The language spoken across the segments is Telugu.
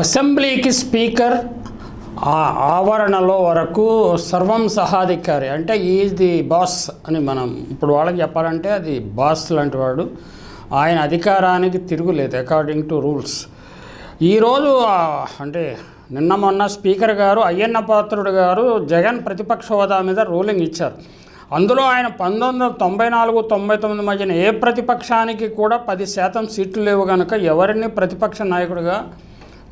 అసెంబ్లీకి స్పీకర్ ఆవరణలో వరకు సర్వం సహాధికారి అంటే ఈజ్ ది బాస్ అని మనం ఇప్పుడు వాళ్ళకి చెప్పాలంటే అది బాస్ లాంటి వాడు. ఆయన అధికారానికి తిరుగులేదు అకార్డింగ్ టు రూల్స్. ఈరోజు అంటే నిన్న మొన్న స్పీకర్ గారు అయ్యన్న పాత్రుడు గారు జగన్ ప్రతిపక్ష హోదా మీద రూలింగ్ ఇచ్చారు. అందులో ఆయన 1994-99 మధ్యన ఏ ప్రతిపక్షానికి కూడా 10% సీట్లు లేవు కనుక ఎవరిని ప్రతిపక్ష నాయకుడిగా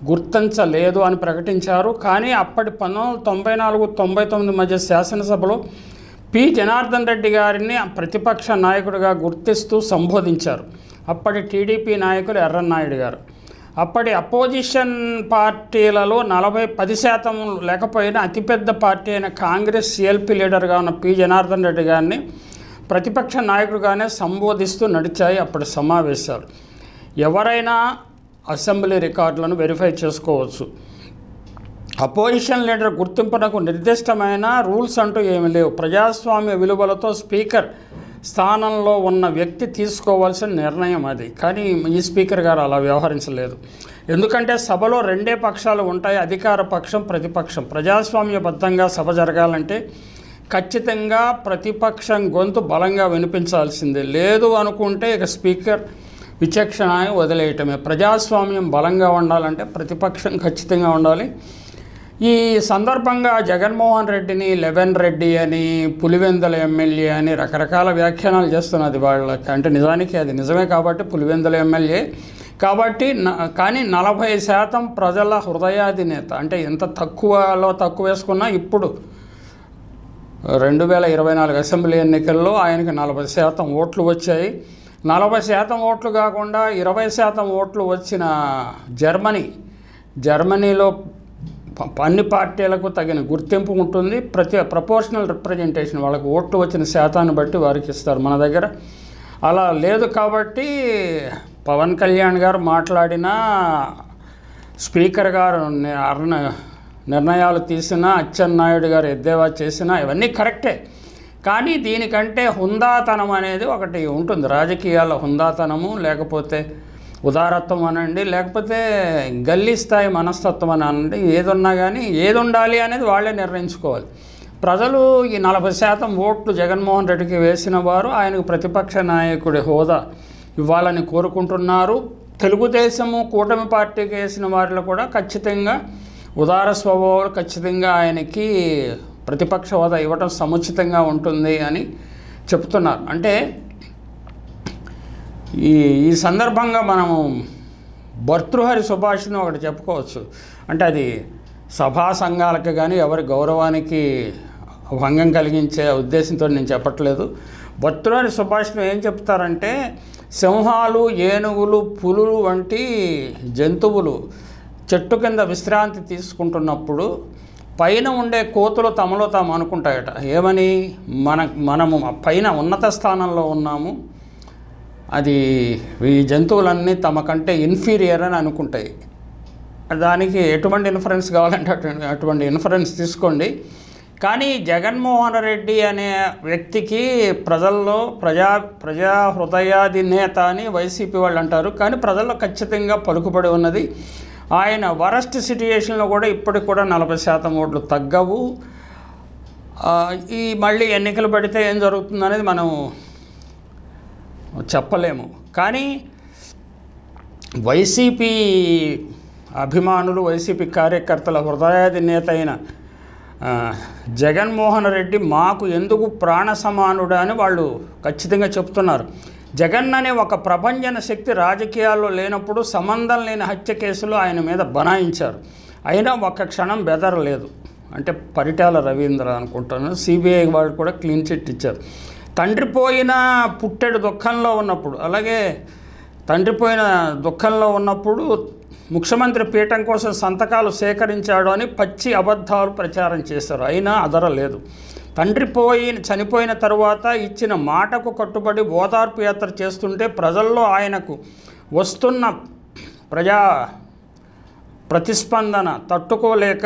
గుర్తించలేదు అని ప్రకటించారు. కానీ అప్పటి 1994-99 మధ్య శాసనసభలో పి జనార్దన్ రెడ్డి గారిని ప్రతిపక్ష నాయకుడిగా గుర్తిస్తూ సంబోధించారు అప్పటి టీడీపీ నాయకులు ఎర్రన్నాయుడు గారు. అప్పటి అపోజిషన్ పార్టీలలో 10% లేకపోయినా అతిపెద్ద పార్టీ అయిన కాంగ్రెస్ సిఎల్పి లీడర్గా ఉన్న పి జనార్దన్ రెడ్డి గారిని ప్రతిపక్ష నాయకుడిగానే సంబోధిస్తూ నడిచాయి అప్పటి సమావేశాలు. ఎవరైనా అసెంబ్లీ రికార్డులను వెరిఫై చేసుకోవచ్చు. అపోజిషన్ లీడర్ గుర్తింపునకు నిర్దిష్టమైన రూల్స్ అంటూ ఏమీ లేవు. ప్రజాస్వామ్య విలువలతో స్పీకర్ స్థానంలో ఉన్న వ్యక్తి తీసుకోవాల్సిన నిర్ణయం అది. కానీ ఈ స్పీకర్ గారు అలా వ్యవహరించలేదు. ఎందుకంటే సభలో రెండే పక్షాలు ఉంటాయి, అధికార పక్షం, ప్రతిపక్షం. ప్రజాస్వామ్యబద్ధంగా సభ జరగాలంటే ఖచ్చితంగా ప్రతిపక్షం గొంతు బలంగా వినిపించాల్సిందే. లేదు అనుకుంటే ఇక స్పీకర్ విచక్షణ వదిలేయటమే. ప్రజాస్వామ్యం బలంగా ఉండాలంటే ప్రతిపక్షం ఖచ్చితంగా ఉండాలి. ఈ సందర్భంగా జగన్మోహన్ రెడ్డిని 11 రెడ్డి అని, పులివెందుల ఎమ్మెల్యే అని రకరకాల వ్యాఖ్యానాలు చేస్తున్నది వాళ్ళకి. అంటే నిజానికి అది నిజమే కాబట్టి పులివెందుల ఎమ్మెల్యే కాబట్టి. కానీ 40% ప్రజల హృదయాధినేత అంటే ఎంత తక్కువలో తక్కువ వేసుకున్నా ఇప్పుడు 2024 అసెంబ్లీ ఎన్నికల్లో ఆయనకి 40% ఓట్లు వచ్చాయి. 40% ఓట్లు కాకుండా 20% ఓట్లు వచ్చిన జర్మనీలో అన్ని పార్టీలకు తగిన గుర్తింపు ఉంటుంది. ప్రపోర్షనల్ రిప్రజెంటేషన్ వాళ్ళకు ఓట్లు వచ్చిన శాతాన్ని బట్టి వారికి ఇస్తారు. మన దగ్గర అలా లేదు కాబట్టి పవన్ కళ్యాణ్ గారు మాట్లాడినా, స్పీకర్ గారు నిర్ణయాలు తీసినా, అచ్చెన్నాయుడు గారు ఎద్దేవా చేసినా ఇవన్నీ కరెక్టే. కానీ దీనికంటే హుందాతనం అనేది ఒకటి ఉంటుంది. రాజకీయాల్లో హుందాతనము, లేకపోతే ఉదారత్వం అనండి, లేకపోతే గల్లీ స్థాయి మనస్తత్వం అని అనండి, ఏదున్నా కానీ ఏది ఉండాలి అనేది వాళ్ళే నిర్ణయించుకోవాలి. ప్రజలు ఈ 40% ఓట్లు జగన్మోహన్ రెడ్డికి వేసిన వారు ఆయనకు ప్రతిపక్ష నాయకుడి హోదా ఇవ్వాలని కోరుకుంటున్నారు. తెలుగుదేశము కూటమి పార్టీకి వేసిన వారిలో కూడా ఖచ్చితంగా ఉదార స్వభావాలు ఖచ్చితంగా ఆయనకి ప్రతిపక్ష హోదా ఇవ్వటం సముచితంగా ఉంటుంది అని చెప్తున్నారు. అంటే ఈ సందర్భంగా మనము భర్తృహరి సుభాషితం ఒకటి చెప్పుకోవచ్చు. అంటే అది సభా సంఘాలకు కానీ ఎవరి గౌరవానికి భంగం కలిగించే ఉద్దేశంతో నేను చెప్పట్లేదు. భర్తృహరి సుభాషితం ఏం చెప్తారంటే, సింహాలు, ఏనుగులు, పులులు వంటి జంతువులు చెట్టు కింద విశ్రాంతి తీసుకుంటున్నప్పుడు పైన ఉండే కోతులు తమలో తాము అనుకుంటాయట. ఏమని? మనము పైన ఉన్నత స్థానంలో ఉన్నాము, అది ఈ జంతువులన్నీ తమ కంటే ఇన్ఫీరియర్ అని అనుకుంటాయి. దానికి ఎటువంటి ఇన్ఫరెన్స్ కావాలంటే అటువంటి ఇన్ఫరెన్స్ తీసుకోండి. కానీ జగన్మోహన్ రెడ్డి అనే వ్యక్తికి ప్రజల్లో ప్రజా హృదయాధినేత అని వైసీపీ వాళ్ళు అంటారు. కానీ ప్రజల్లో ఖచ్చితంగా పలుకుబడి ఉన్నది. ఆయన వరస్ట్ సిట్యుయేషన్లో కూడా ఇప్పటికి కూడా 40% ఓట్లు తగ్గవు. ఈ మళ్ళీ ఎన్నికలు పడితే ఏం జరుగుతుంది అనేది మనం చెప్పలేము. కానీ వైసీపీ అభిమానులు, వైసీపీ కార్యకర్తల హృదయాధినేత అయిన జగన్మోహన్ రెడ్డి మాకు ఎందుకు ప్రాణ సమానుడు అని వాళ్ళు ఖచ్చితంగా చెప్తున్నారు. జగన్ అనే ఒక ప్రభంజన శక్తి రాజకీయాల్లో లేనప్పుడు సంబంధం లేని హత్య కేసులు ఆయన మీద బనాయించారు. అయినా ఒక్క క్షణం బెదరలేదు. అంటే పరిటాల రవీంద్ర అనుకుంటాను, సిబిఐ వాళ్ళు కూడా క్లీన్ చిట్ ఇచ్చారు. తండ్రి పోయిన పుట్టెడు దుఃఖంలో ఉన్నప్పుడు, అలాగే తండ్రి పోయిన దుఃఖంలో ఉన్నప్పుడు ముఖ్యమంత్రి పీఠం కోసం సంతకాలు సేకరించాడు అని పచ్చి అబద్ధాలు ప్రచారం చేశారు. అయినా అదరలేదు. తండ్రి చనిపోయిన తరువాత ఇచ్చిన మాటకు కట్టుబడి ఓదార్పు యాత్ర చేస్తుంటే ప్రజల్లో ఆయనకు వస్తున్న ప్రతిస్పందన తట్టుకోలేక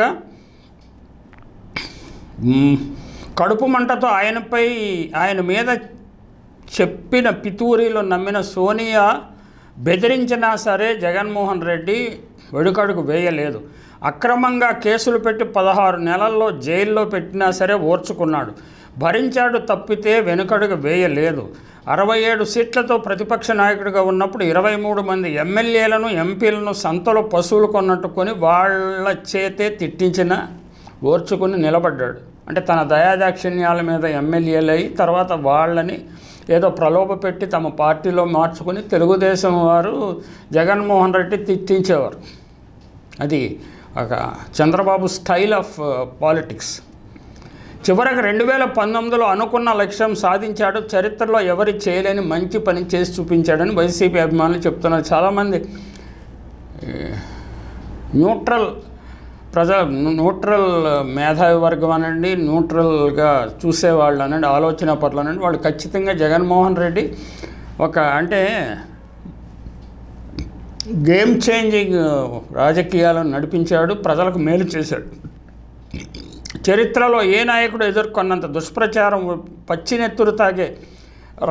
కడుపు మంటతో ఆయన మీద చెప్పిన పితూరీలో నమ్మిన సోనియా బెదిరించినా సరే జగన్మోహన్ రెడ్డి వెనుకడుగు వేయలేదు. అక్రమంగా కేసులు పెట్టి 16 నెలల్లో జైల్లో పెట్టినా సరే ఓర్చుకున్నాడు, భరించాడు తప్పితే వెనుకడుగు వేయలేదు. 67 సీట్లతో ప్రతిపక్ష నాయకుడిగా ఉన్నప్పుడు 23 మంది ఎమ్మెల్యేలను ఎంపీలను సంతలో పశువులు కొన్నట్టుకొని వాళ్ళ చేతే తిట్టించిన ఓర్చుకుని నిలబడ్డాడు. అంటే తన దయాదాక్షిణ్యాల మీద ఎమ్మెల్యేలు అయ్యి తర్వాత వాళ్ళని ఏదో ప్రలోభ పెట్టి తమ పార్టీలో మార్చుకుని తెలుగుదేశం వారు జగన్మోహన్ రెడ్డి తిట్టించేవారు. అది ఒక చంద్రబాబు స్టైల్ ఆఫ్ పాలిటిక్స్. చివరికి 2019లో అనుకున్న లక్ష్యం సాధించాడు, చరిత్రలో ఎవరి చేయలేని మంచి పని చేసి చూపించాడని వైసీపీ అభిమానులు చెప్తున్నారు. చాలామంది న్యూట్రల్ మేధావి వర్గం అనండి, న్యూట్రల్గా చూసేవాళ్ళు అనండి, ఆలోచన పట్ల అనండి, వాళ్ళు ఖచ్చితంగా జగన్మోహన్ రెడ్డి ఒక అంటే గేమ్ చేంజింగ్ రాజకీయాలను నడిపించాడు, ప్రజలకు మేలు చేశాడు. చరిత్రలో ఏ నాయకుడు ఎదుర్కొన్నంత దుష్ప్రచారం, పచ్చినెత్తురు తాగే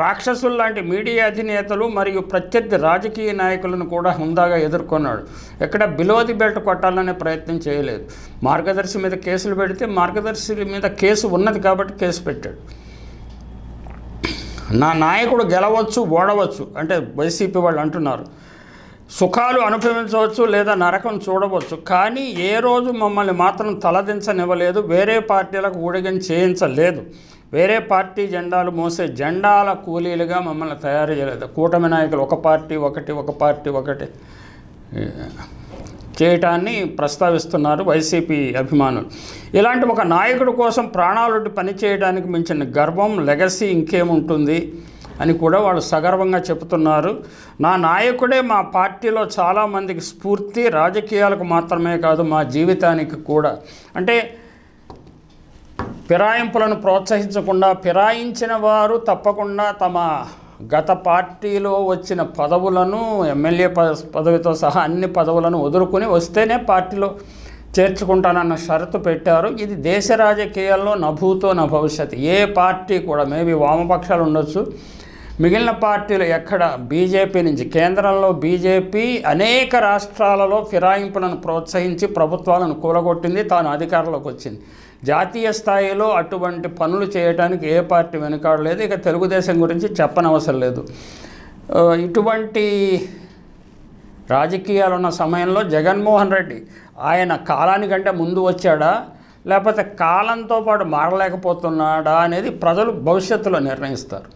రాక్షసుల్లాంటి మీడియా అధినేతలు మరియు ప్రత్యర్థి రాజకీయ నాయకులను కూడా హుందాగా ఎదుర్కొన్నాడు. ఎక్కడ బిలో ది బెల్ట్ కొట్టాలనే ప్రయత్నం చేయలేదు. మార్గదర్శి మీద కేసులు పెడితే మార్గదర్శి మీద కేసు ఉన్నది కాబట్టి కేసు పెట్టాడు. నా నాయకుడు గెలవచ్చు, ఓడవచ్చు అంటే వైసీపీ వాళ్ళు అంటున్నారు. సుఖాలు అనుభవించవచ్చు లేదా నరకం చూడవచ్చు, కానీ ఏ రోజు మమ్మల్ని మాత్రం తలదించనివ్వలేదు, వేరే పార్టీలకు ఊడిగం చేయించలేదు, వేరే పార్టీ జెండాలు మోసే జెండాల కూలీలుగా మమ్మల్ని తయారు చేయలేదు. కూటమి నాయకులు ఒక పార్టీ ఒకటి చేయటాన్ని ప్రస్తావిస్తున్నారు వైసీపీ అభిమానులు. ఇలాంటి ఒక నాయకుడి కోసం ప్రాణాలుండి పనిచేయడానికి మించిన గర్వం, లెగసీ ఇంకేముంటుంది అని కూడా వాళ్ళు సగర్వంగా చెబుతున్నారు. నా నాయకుడే మా పార్టీలో చాలామందికి స్ఫూర్తి, రాజకీయాలకు మాత్రమే కాదు మా జీవితానికి కూడా. అంటే ఫిరాయింపులను ప్రోత్సహించకుండా, ఫిరాయించిన వారు తప్పకుండా తమ గత పార్టీలో వచ్చిన పదవులను, ఎమ్మెల్యే పదవితో సహా అన్ని పదవులను వదులుకుని వస్తేనే పార్టీలో చేర్చుకుంటానన్న షరతు పెట్టారు. ఇది దేశ రాజకీయాల్లో నభూతో నా భవిష్యత్. ఏ పార్టీ కూడా, మేబీ వామపక్షాలు ఉండొచ్చు, మిగిలిన పార్టీలు ఎక్కడ బీజేపీ నుంచి, కేంద్రంలో బీజేపీ అనేక రాష్ట్రాలలో ఫిరాయింపులను ప్రోత్సహించి ప్రభుత్వాలను కూలగొట్టింది, తాను అధికారంలోకి వచ్చింది. జాతీయ స్థాయిలో అటువంటి పనులు చేయడానికి ఏ పార్టీ వెనుకాడలేదు. ఇక తెలుగుదేశం గురించి చెప్పనవసరం లేదు. ఇటువంటి రాజకీయాలు ఉన్న సమయంలో జగన్మోహన్ రెడ్డి ఆయన కాలానికంటే ముందు వచ్చాడా, లేకపోతే కాలంతో పాటు మారలేకపోతున్నాడా అనేది ప్రజలు భవిష్యత్తులో నిర్ణయిస్తారు.